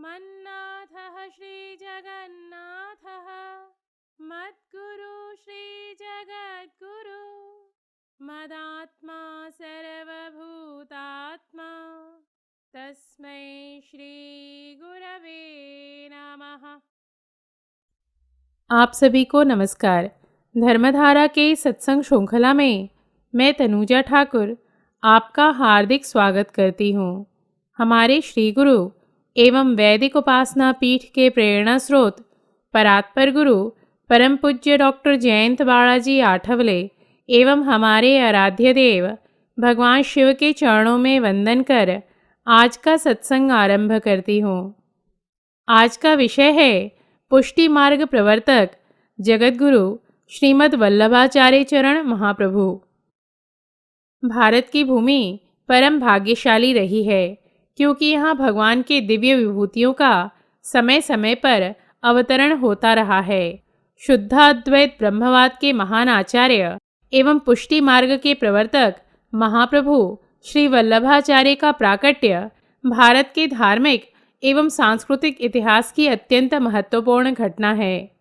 मन्नाथः श्रीजगन्नाथः मद्गुरु श्रीजगद्गुरु मदात्मा सर्वभूतात्मा तस्मै श्रीगुरवे नमः। आप सभी को नमस्कार। धर्मधारा के सत्संग श्रृंखला में मैं तनुजा ठाकुर आपका हार्दिक स्वागत करती हूँ। हमारे श्री गुरु एवं वैदिक उपासना पीठ के प्रेरणा स्रोत परात्पर गुरु परम पूज्य डॉक्टर जयंत बालाजी आठवले एवं हमारे आराध्य देव भगवान शिव के चरणों में वंदन कर आज का सत्संग आरंभ करती हूँ। आज का विषय है पुष्टि मार्ग प्रवर्तक जगतगुरु श्रीमद् वल्लभाचार्य चरण महाप्रभु। भारत की भूमि परम भाग्यशाली रही है क्योंकि यहाँ भगवान के दिव्य विभूतियों का समय समय पर अवतरण होता रहा है। शुद्धाद्वैत ब्रह्मवाद के महान आचार्य एवं पुष्टि मार्ग के प्रवर्तक महाप्रभु श्री वल्लभाचार्य का प्राकट्य भारत के धार्मिक एवं सांस्कृतिक इतिहास की अत्यंत महत्वपूर्ण घटना है।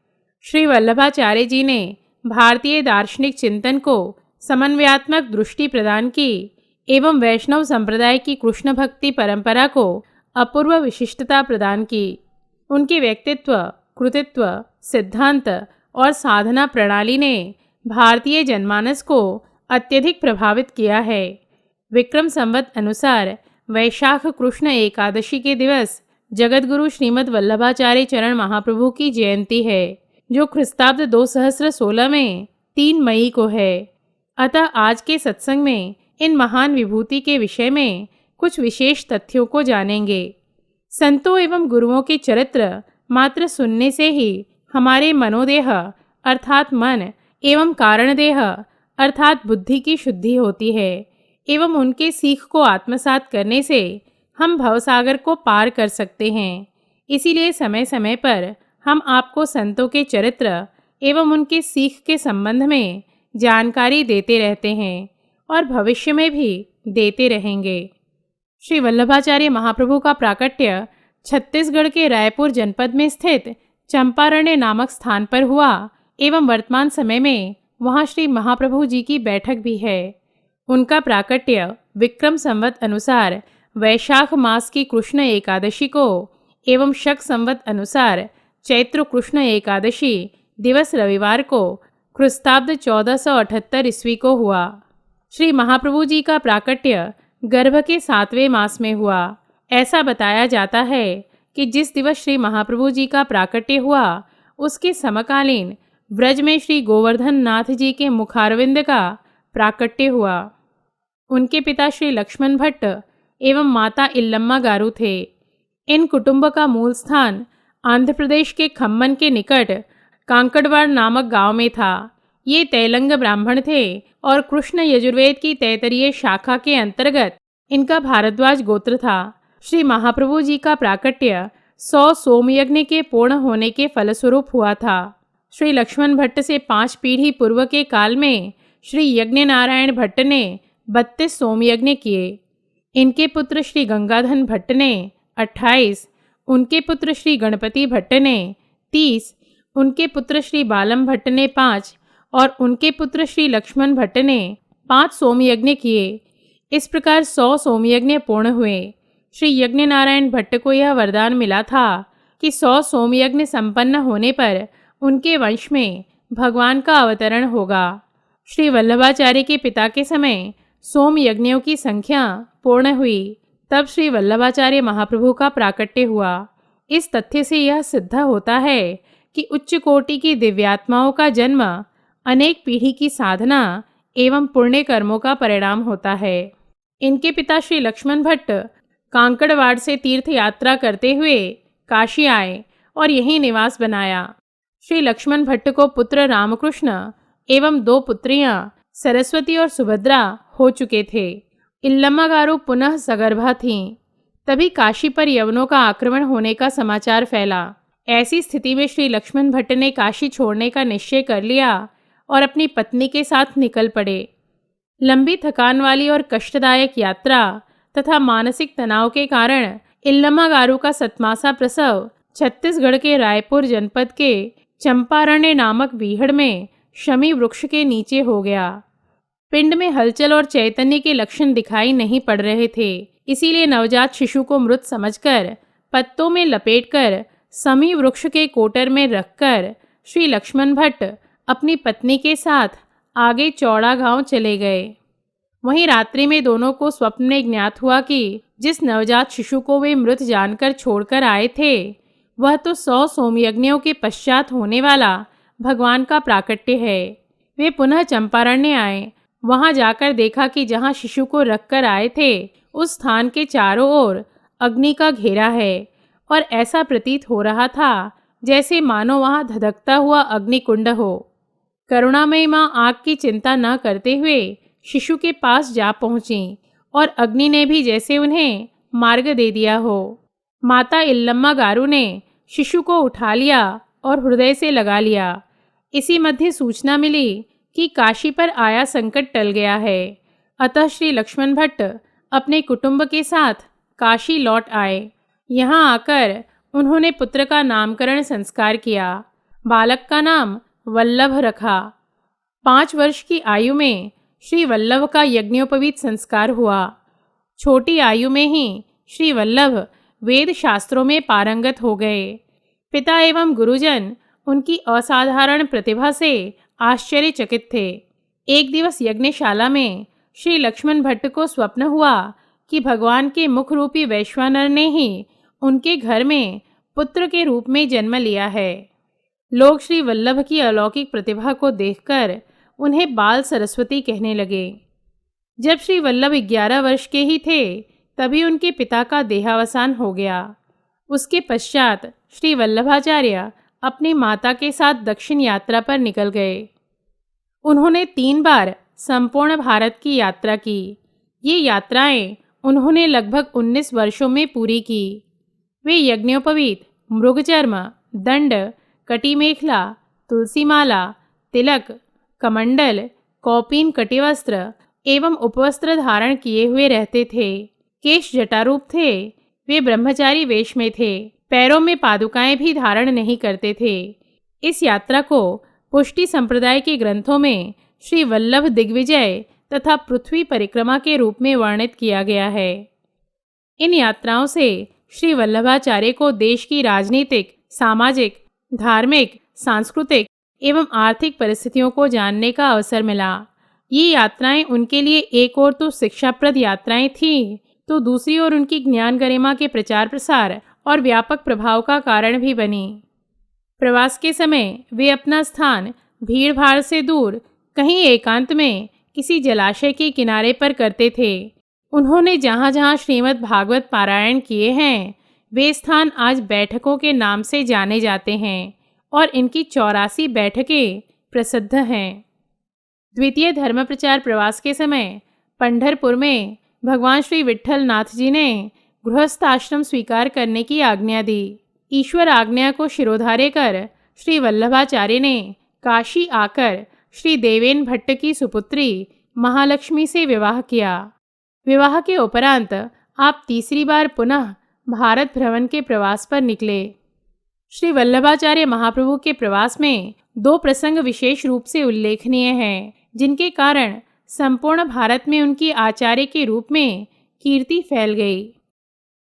श्री वल्लभाचार्य जी ने भारतीय दार्शनिक चिंतन को समन्वयात्मक दृष्टि प्रदान की एवं वैष्णव संप्रदाय की कृष्ण भक्ति परंपरा को अपूर्व विशिष्टता प्रदान की। उनके व्यक्तित्व, कृतित्व, सिद्धांत और साधना प्रणाली ने भारतीय जनमानस को अत्यधिक प्रभावित किया है। विक्रम संवत अनुसार वैशाख कृष्ण एकादशी के दिवस जगतगुरु श्रीमद् वल्लभाचार्य चरण महाप्रभु की जयंती है, जो ख्रिस्ताब्द 2016 में 3 मई को है। अतः आज के सत्संग में इन महान विभूति के विषय में कुछ विशेष तथ्यों को जानेंगे। संतों एवं गुरुओं के चरित्र मात्र सुनने से ही हमारे मनोदेह अर्थात मन एवं कारणदेह अर्थात बुद्धि की शुद्धि होती है एवं उनके सीख को आत्मसात करने से हम भवसागर को पार कर सकते हैं। इसीलिए समय समय पर हम आपको संतों के चरित्र एवं उनके सीख के संबंध में जानकारी देते रहते हैं और भविष्य में भी देते रहेंगे। श्री वल्लभाचार्य महाप्रभु का प्राकट्य छत्तीसगढ़ के रायपुर जनपद में स्थित चंपारण्य नामक स्थान पर हुआ एवं वर्तमान समय में वहाँ श्री महाप्रभु जी की बैठक भी है। उनका प्राकट्य विक्रम संवत अनुसार वैशाख मास की कृष्ण एकादशी को एवं शक संवत अनुसार चैत्र कृष्ण एकादशी दिवस रविवार को ख्रिस्ताब्द 1478 ईस्वी को हुआ। श्री महाप्रभु जी का प्राकट्य गर्भ के 7वें मास में हुआ। ऐसा बताया जाता है कि जिस दिवस श्री महाप्रभु जी का प्राकट्य हुआ उसके समकालीन ब्रज में श्री गोवर्धन नाथ जी के मुखारविंद का प्राकट्य हुआ। उनके पिता श्री लक्ष्मण भट्ट एवं माता इल्लम्मा गारू थे। इन कुटुंब का मूल स्थान आंध्र प्रदेश के खम्मन के निकट कांकड़वाड़ नामक गांव में था। ये तैलंग ब्राह्मण थे और कृष्ण यजुर्वेद की तैतरीय शाखा के अंतर्गत इनका भारद्वाज गोत्र था। श्री महाप्रभु जी का प्राकट्य 100 सोमयज्ञ के पूर्ण होने के फलस्वरूप हुआ था। श्री लक्ष्मण भट्ट से 5 पीढ़ी पूर्व के काल में श्री यज्ञ नारायण भट्ट ने 32 सोमयज्ञ किए। इनके पुत्र श्री गंगाधन भट्ट ने 28, उनके पुत्र श्री गणपति भट्ट ने 30, उनके पुत्र श्री बालम भट्ट ने 5 और उनके पुत्र श्री लक्ष्मण भट्ट ने 5 सोमयज्ञ किए। इस प्रकार 100 सोमयज्ञ पूर्ण हुए। श्री यज्ञ नारायण भट्ट को यह वरदान मिला था कि 100 सोमयज्ञ संपन्न होने पर उनके वंश में भगवान का अवतरण होगा। श्री वल्लभाचार्य के पिता के समय सोमयज्ञों की संख्या पूर्ण हुई, तब श्री वल्लभाचार्य महाप्रभु का प्राकट्य हुआ। इस तथ्य से यह सिद्ध होता है कि उच्च कोटि की दिव्यात्माओं का जन्म अनेक पीढ़ी की साधना एवं पुण्य कर्मों का परिणाम होता है। इनके पिता श्री लक्ष्मण भट्ट कांकड़वाड़ से तीर्थ यात्रा करते हुए काशी आए और यहीं निवास बनाया। श्री लक्ष्मण भट्ट को पुत्र रामकृष्ण एवं 2 पुत्रियां सरस्वती और सुभद्रा हो चुके थे। इल्लम्मा गारू पुनः सगर्भा थीं। तभी काशी पर यवनों का आक्रमण होने का समाचार फैला। ऐसी स्थिति में श्री लक्ष्मण भट्ट ने काशी छोड़ने का निश्चय कर लिया और अपनी पत्नी के साथ निकल पड़े। लंबी थकान वाली और कष्टदायक यात्रा तथा मानसिक तनाव के कारण इल्लमागारू का सतमासा प्रसव छत्तीसगढ़ के रायपुर जनपद के चंपारण्य नामक बीहड़ में शमी वृक्ष के नीचे हो गया। पिंड में हलचल और चैतन्य के लक्षण दिखाई नहीं पड़ रहे थे, इसीलिए नवजात शिशु को मृत समझकर पत्तों में लपेटकर समी वृक्ष के कोटर में रखकर श्री लक्ष्मण भट्ट अपनी पत्नी के साथ आगे चौड़ा गांव चले गए। वहीं रात्रि में दोनों को स्वप्न में ज्ञात हुआ कि जिस नवजात शिशु को वे मृत जानकर छोड़कर आए थे वह तो 100 सोमयज्ञों के पश्चात होने वाला भगवान का प्राकट्य है। वे पुनः चंपारण्य आए। वहां जाकर देखा कि जहां शिशु को रखकर आए थे उस स्थान के चारों ओर अग्नि का घेरा है और ऐसा प्रतीत हो रहा था जैसे मानो वहां धधकता हुआ अग्निकुंड हो। करुणामयी माँ आग की चिंता न करते हुए शिशु के पास जा पहुंची और अग्नि ने भी जैसे उन्हें मार्ग दे दिया हो। माता इल्लमागारू ने शिशु को उठा लिया और हृदय से लगा लिया। इसी मध्य सूचना मिली कि काशी पर आया संकट टल गया है, अतः श्री लक्ष्मण भट्ट अपने कुटुंब के साथ काशी लौट आए। यहाँ आकर उन्होंने पुत्र का नामकरण संस्कार किया। बालक का नाम वल्लभ रखा। 5 वर्ष की आयु में श्री वल्लभ का यज्ञोपवीत संस्कार हुआ। छोटी आयु में ही श्री वल्लभ वेद शास्त्रों में पारंगत हो गए। पिता एवं गुरुजन उनकी असाधारण प्रतिभा से आश्चर्यचकित थे। एक दिवस यज्ञशाला में श्री लक्ष्मण भट्ट को स्वप्न हुआ कि भगवान के मुख रूपी वैश्वानर ने ही उनके घर में पुत्र के रूप में जन्म लिया है। लोग श्री वल्लभ की अलौकिक प्रतिभा को देखकर उन्हें बाल सरस्वती कहने लगे। जब श्री वल्लभ 11 वर्ष के ही थे तभी उनके पिता का देहावसान हो गया। उसके पश्चात श्री वल्लभाचार्य अपनी माता के साथ दक्षिण यात्रा पर निकल गए। उन्होंने 3 बार संपूर्ण भारत की यात्रा की। ये यात्राएं उन्होंने लगभग 19 वर्षों में पूरी की। वे यज्ञोपवीत, मृगचर्म, दंड, कटी मेखला, तुलसी माला, तिलक, कमंडल, कौपीन कटिवस्त्र एवं उपवस्त्र धारण किए हुए रहते थे। केश जटारूप थे। वे ब्रह्मचारी वेश में थे। पैरों में पादुकाएं भी धारण नहीं करते थे। इस यात्रा को पुष्टि संप्रदाय के ग्रंथों में श्री वल्लभ दिग्विजय तथा पृथ्वी परिक्रमा के रूप में वर्णित किया गया है। इन यात्राओं से श्री वल्लभाचार्य को देश की राजनीतिक, सामाजिक, धार्मिक, सांस्कृतिक एवं आर्थिक परिस्थितियों को जानने का अवसर मिला। ये यात्राएं उनके लिए एक ओर तो शिक्षाप्रद यात्राएं थीं, तो दूसरी ओर उनकी ज्ञान गरिमा के प्रचार प्रसार और व्यापक प्रभाव का कारण भी बनी। प्रवास के समय वे अपना स्थान भीड़ भाड़ से दूर कहीं एकांत में किसी जलाशय के किनारे पर करते थे। उन्होंने जहाँ जहाँ श्रीमद् भागवत पारायण किए हैं वे स्थान आज बैठकों के नाम से जाने जाते हैं और इनकी 84 बैठकें प्रसिद्ध हैं। द्वितीय धर्म प्रचार प्रवास के समय पंढरपुर में भगवान श्री विट्ठल नाथ जी ने गृहस्थ आश्रम स्वीकार करने की आज्ञा दी। ईश्वर आज्ञा को शिरोधार्य कर श्री वल्लभाचार्य ने काशी आकर श्री देवेन भट्ट की सुपुत्री महालक्ष्मी से विवाह किया। विवाह के उपरांत आप तीसरी बार पुनः भारत भ्रमण के प्रवास पर निकले। श्री वल्लभाचार्य महाप्रभु के प्रवास में 2 प्रसंग विशेष रूप से उल्लेखनीय हैं, जिनके कारण संपूर्ण भारत में उनकी आचार्य के रूप में कीर्ति फैल गई।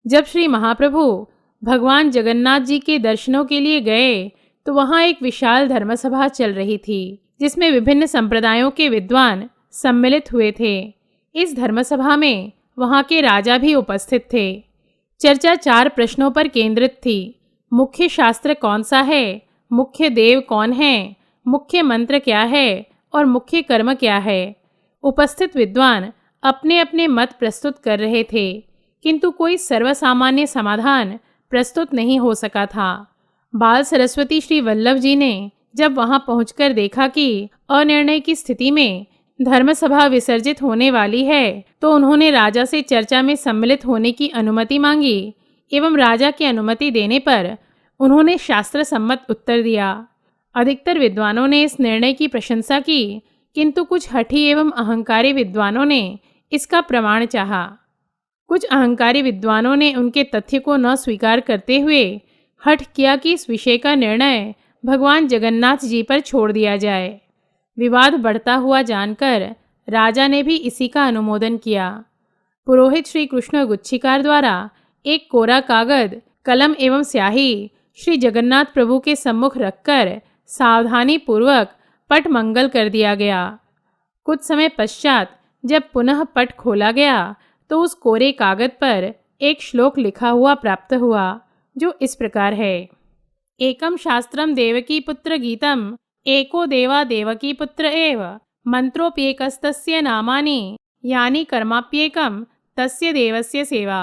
जब श्री महाप्रभु भगवान जगन्नाथ जी के दर्शनों के लिए गए तो वहाँ एक विशाल धर्मसभा चल रही थी, जिसमें विभिन्न संप्रदायों के विद्वान सम्मिलित हुए थे। इस धर्मसभा में वहाँ के राजा भी उपस्थित थे। चर्चा 4 प्रश्नों पर केंद्रित थी। मुख्य शास्त्र कौन सा है, मुख्य देव कौन है, मुख्य मंत्र क्या है और मुख्य कर्म क्या है। उपस्थित विद्वान अपने अपने मत प्रस्तुत कर रहे थे, किंतु कोई सर्वसामान्य समाधान प्रस्तुत नहीं हो सका था। बाल सरस्वती श्री वल्लभ जी ने जब वहां पहुंचकर देखा कि अनिर्णय की स्थिति में धर्मसभा विसर्जित होने वाली है, तो उन्होंने राजा से चर्चा में सम्मिलित होने की अनुमति मांगी एवं राजा की अनुमति देने पर उन्होंने शास्त्र सम्मत उत्तर दिया। अधिकतर विद्वानों ने इस निर्णय की प्रशंसा की, किंतु कुछ हठी एवं अहंकारी विद्वानों ने इसका प्रमाण चाहा। कुछ अहंकारी विद्वानों ने उनके तथ्य को न स्वीकार करते हुए हठ किया कि इस विषय का निर्णय भगवान जगन्नाथ जी पर छोड़ दिया जाए। विवाद बढ़ता हुआ जानकर राजा ने भी इसी का अनुमोदन किया। पुरोहित श्री कृष्ण गुच्छिकार द्वारा एक कोरा कागज, कलम एवं स्याही श्री जगन्नाथ प्रभु के सम्मुख रखकर सावधानी पूर्वक पट मंगल कर दिया गया। कुछ समय पश्चात जब पुनः पट खोला गया तो उस कोरे कागज पर एक श्लोक लिखा हुआ प्राप्त हुआ, जो इस प्रकार है। एकम शास्त्रम देवकी पुत्र गीतम, एको देवा देवकी पुत्र एव, मंत्रोप्येकस्तस्य नामानि, यानी कर्माप्येकम तस्य देवस्य सेवा।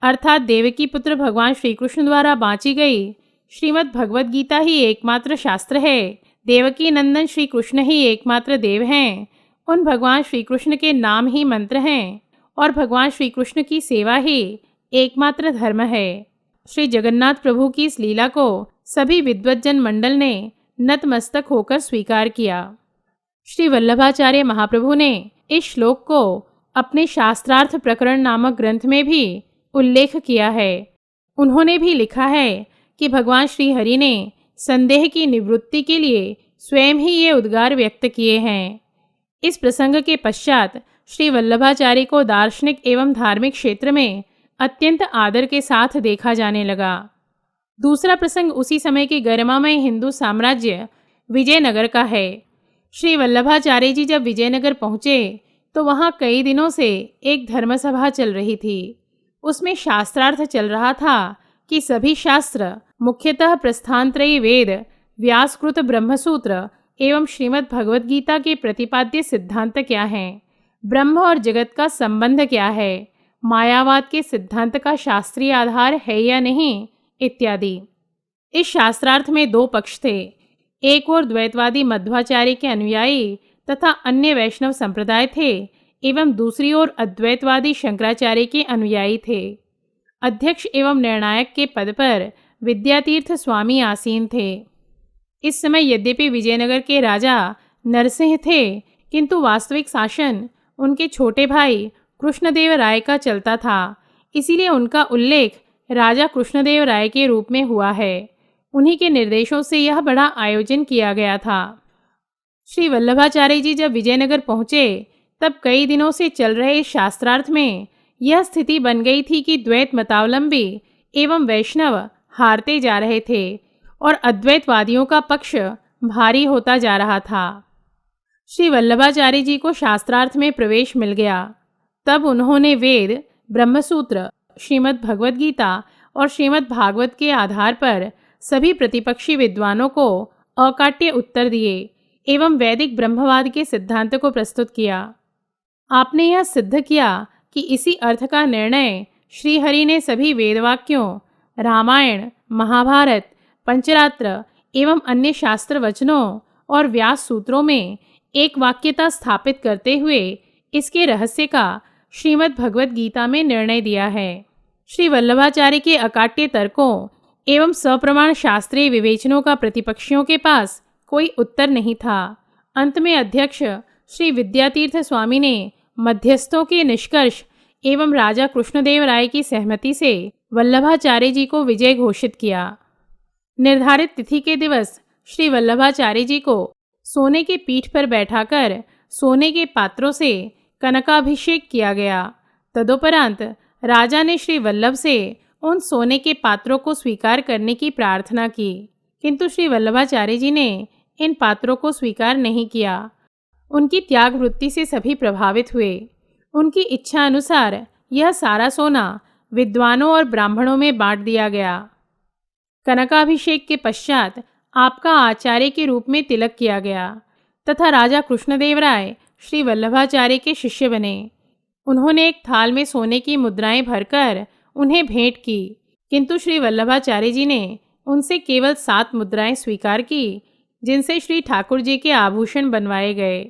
अर्थात देवकी पुत्र भगवान श्री कृष्ण द्वारा बाँची गई श्रीमद् भगवद गीता ही एकमात्र शास्त्र है। देवकी नंदन श्री कृष्ण ही एकमात्र देव हैं। उन भगवान श्री कृष्ण के नाम ही मंत्र हैं और भगवान श्री कृष्ण की सेवा ही एकमात्र धर्म है। श्री जगन्नाथ प्रभु की इस लीला को सभी विद्वज्जन मंडल ने नतमस्तक होकर स्वीकार किया। श्री वल्लभाचार्य महाप्रभु ने इस श्लोक को अपने शास्त्रार्थ प्रकरण नामक ग्रंथ में भी उल्लेख किया है। उन्होंने भी लिखा है कि भगवान श्री हरि ने संदेह की निवृत्ति के लिए स्वयं ही ये उद्गार व्यक्त किए हैं। इस प्रसंग के पश्चात श्री वल्लभाचार्य को दार्शनिक एवं धार्मिक क्षेत्र में अत्यंत आदर के साथ देखा जाने लगा। दूसरा प्रसंग उसी समय के गरिमामय हिंदू साम्राज्य विजयनगर का है। श्री वल्लभाचार्य जी जब विजयनगर पहुँचे तो वहाँ कई दिनों से एक धर्मसभा चल रही थी। उसमें शास्त्रार्थ चल रहा था कि सभी शास्त्र, मुख्यतः प्रस्थानत्रयी वेद, व्यासकृत ब्रह्मसूत्र एवं श्रीमद् भगवद गीता के प्रतिपाद्य सिद्धांत क्या हैं, ब्रह्म और जगत का संबंध क्या है, मायावाद के सिद्धांत का शास्त्रीय आधार है या नहीं, इत्यादि। इस शास्त्रार्थ में दो पक्ष थे। एक ओर द्वैतवादी मध्वाचार्य के अनुयायी तथा अन्य वैष्णव संप्रदाय थे एवं दूसरी ओर अद्वैतवादी शंकराचार्य के अनुयायी थे। अध्यक्ष एवं निर्णायक के पद पर विद्यातीर्थ स्वामी आसीन थे। इस समय यद्यपि विजयनगर के राजा नरसिंह थे, किंतु वास्तविक शासन उनके छोटे भाई कृष्णदेव राय का चलता था। इसीलिए उनका उल्लेख राजा कृष्णदेव राय के रूप में हुआ है। उन्हीं के निर्देशों से यह बड़ा आयोजन किया गया था। श्री वल्लभाचार्य जी जब विजयनगर पहुँचे तब कई दिनों से चल रहे शास्त्रार्थ में यह स्थिति बन गई थी कि द्वैत मतावलंबी एवं वैष्णव हारते जा रहे थे और अद्वैतवादियों का पक्ष भारी होता जा रहा था। श्री वल्लभाचार्य जी को शास्त्रार्थ में प्रवेश मिल गया। तब उन्होंने वेद, ब्रह्मसूत्र, श्रीमद् भगवद गीता और श्रीमद् भागवत के आधार पर सभी प्रतिपक्षी विद्वानों को अकाट्य उत्तर दिए एवं वैदिक ब्रह्मवाद के सिद्धांत को प्रस्तुत किया। आपने यह सिद्ध किया कि इसी अर्थ का निर्णय श्रीहरि ने सभी वेदवाक्यों, रामायण, महाभारत, पंचरात्र एवं अन्य शास्त्र वचनों और व्यास सूत्रों में एक वाक्यता स्थापित करते हुए इसके रहस्य का श्रीमद् भगवद गीता में निर्णय दिया है। श्री वल्लभाचार्य के अकाट्य तर्कों एवं सप्रमाण शास्त्रीय विवेचनों का प्रतिपक्षियों के पास कोई उत्तर नहीं था। अंत में अध्यक्ष श्री विद्यातीर्थ स्वामी ने मध्यस्थों के निष्कर्ष एवं राजा कृष्णदेव राय की सहमति से वल्लभाचार्य जी को विजय घोषित किया। निर्धारित तिथि के दिवस श्री वल्लभाचार्य जी को सोने के पीठ पर बैठाकर सोने के पात्रों से कनकाभिषेक किया गया। तदुपरांत राजा ने श्री वल्लभ से उन सोने के पात्रों को स्वीकार करने की प्रार्थना की, किंतु श्री वल्लभाचार्य जी ने इन पात्रों को स्वीकार नहीं किया। उनकी त्याग वृत्ति से सभी प्रभावित हुए। उनकी इच्छा अनुसार यह सारा सोना विद्वानों और ब्राह्मणों में बांट दिया गया। कनकाभिषेक के पश्चात आपका आचार्य के रूप में तिलक किया गया तथा राजा कृष्णदेव राय श्री वल्लभाचार्य के शिष्य बने। उन्होंने एक थाल में सोने की मुद्राएं भरकर उन्हें भेंट की, किंतु श्री वल्लभाचार्य जी ने उनसे केवल 7 मुद्राएं स्वीकार की, जिनसे श्री ठाकुर जी के आभूषण बनवाए गए।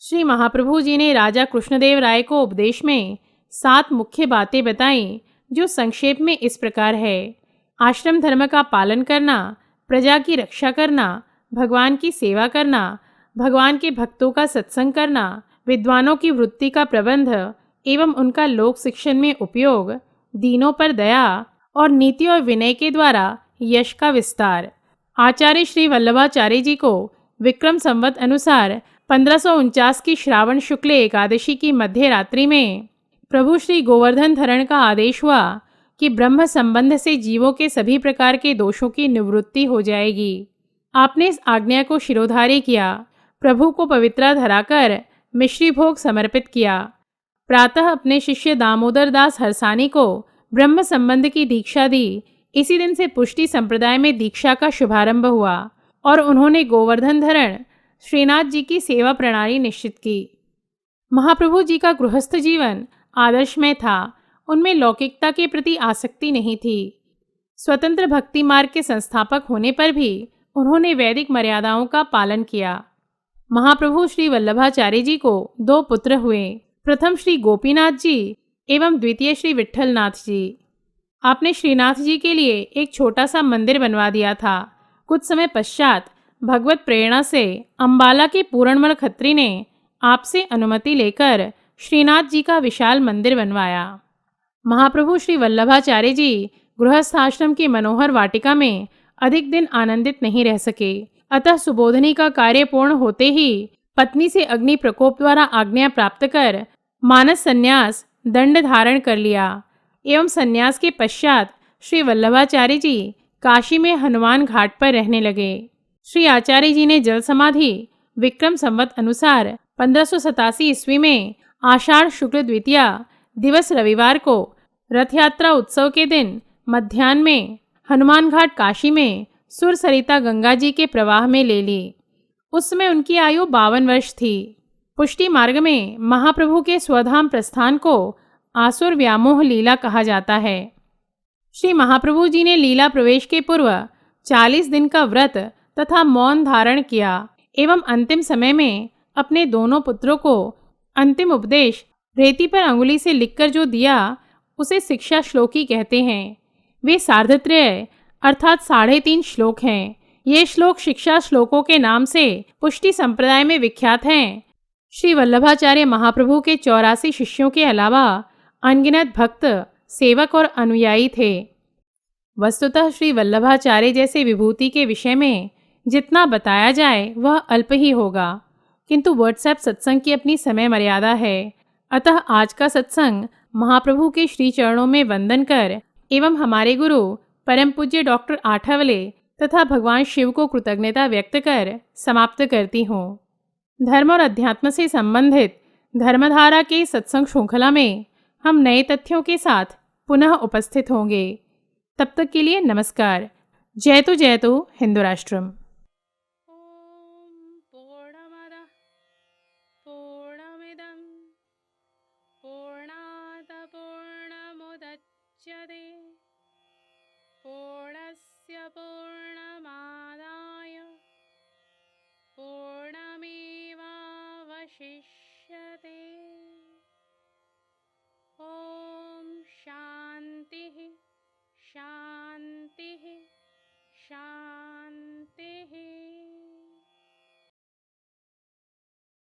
श्री महाप्रभु जी ने राजा कृष्णदेव राय को उपदेश में 7 मुख्य बातें बताईं, जो संक्षेप में इस प्रकार है। आश्रम धर्म का पालन करना, प्रजा की रक्षा करना, भगवान की सेवा करना, भगवान के भक्तों का सत्संग करना, विद्वानों की वृत्ति का प्रबंध एवं उनका लोक शिक्षण में उपयोग, दीनों पर दया और नीति और विनय के द्वारा यश का विस्तार। आचार्य श्री वल्लभाचार्य जी को विक्रम संवत अनुसार 1549 की श्रावण शुक्ल एकादशी की मध्य रात्रि में प्रभु श्री गोवर्धन धरण का आदेश हुआ कि ब्रह्म संबंध से जीवों के सभी प्रकार के दोषों की निवृत्ति हो जाएगी। आपने इस आज्ञा को शिरोधार्य किया, प्रभु को पवित्रा धराकर मिश्री भोग समर्पित किया। प्रातः अपने शिष्य दामोदर दास हरसानी को ब्रह्म संबंध की दीक्षा दी। इसी दिन से पुष्टि संप्रदाय में दीक्षा का शुभारंभ हुआ और उन्होंने गोवर्धन धरण श्रीनाथ जी की सेवा प्रणाली निश्चित की। महाप्रभु जी का गृहस्थ जीवन आदर्शमय था। उनमें लौकिकता के प्रति आसक्ति नहीं थी। स्वतंत्र भक्ति मार्ग के संस्थापक होने पर भी उन्होंने वैदिक मर्यादाओं का पालन किया। महाप्रभु श्री वल्लभाचार्य जी को 2 पुत्र हुए, प्रथम श्री गोपीनाथ जी एवं द्वितीय श्री विट्ठलनाथ जी। आपने श्रीनाथ जी के लिए एक छोटा सा मंदिर बनवा दिया था। कुछ समय पश्चात भगवत प्रेरणा से अंबाला के पूरणमल खत्री ने आपसे अनुमति लेकर श्रीनाथ जी का विशाल मंदिर बनवाया। महाप्रभु श्री वल्लभाचार्य जी गृहस्थाश्रम की मनोहर वाटिका में अधिक दिन आनंदित नहीं रह सके। अतः सुबोधनी का कार्य पूर्ण होते ही पत्नी से अग्नि प्रकोप द्वारा आज्ञा प्राप्त कर मानस संन्यास दंड धारण कर लिया एवं संन्यास के पश्चात श्री वल्लभाचार्य जी काशी में हनुमान घाट पर रहने लगे। श्री आचार्य जी ने जल समाधि विक्रम संवत अनुसार 1587 ईस्वी में आषाढ़ शुक्ल द्वितीया दिवस रविवार को रथ यात्रा उत्सव के दिन मध्याह्न में हनुमान घाट काशी में सुर सरिता गंगा जी के प्रवाह में ले ली। उस समय उनकी आयु 52 वर्ष थी। पुष्टि मार्ग में महाप्रभु के स्वधाम प्रस्थान को आसुर व्यामोह लीला कहा जाता है। श्री महाप्रभु जी ने लीला प्रवेश के पूर्व 40 दिन का व्रत तथा मौन धारण किया एवं अंतिम समय में अपने दोनों पुत्रों को अंतिम उपदेश रेती पर अंगुली से लिखकर जो दिया उसे शिक्षा श्लोकी कहते हैं। वे सार्धत्रय अर्थात 3.5 श्लोक हैं। ये श्लोक शिक्षा श्लोकों के नाम से पुष्टि संप्रदाय में विख्यात हैं। श्री वल्लभाचार्य महाप्रभु के 84 शिष्यों के अलावा अनगिनत भक्त, सेवक और अनुयायी थे। वस्तुतः श्री वल्लभाचार्य जैसे विभूति के विषय में जितना बताया जाए वह अल्प ही होगा, किंतु व्हाट्सएप सत्संग की अपनी समय मर्यादा है। अतः आज का सत्संग महाप्रभु के श्री चरणों में वंदन कर एवं हमारे गुरु परम पूज्य डॉक्टर आठवले तथा भगवान शिव को कृतज्ञता व्यक्त कर समाप्त करती हूँ। धर्म और अध्यात्म से संबंधित धर्मधारा के सत्संग श्रृंखला में हम नए तथ्यों के साथ पुनः उपस्थित होंगे। तब तक के लिए नमस्कार। जयतु हिंदू राष्ट्रम। पूर्णस्य पूर्णमादाय पूर्णमेवावशिष्यते।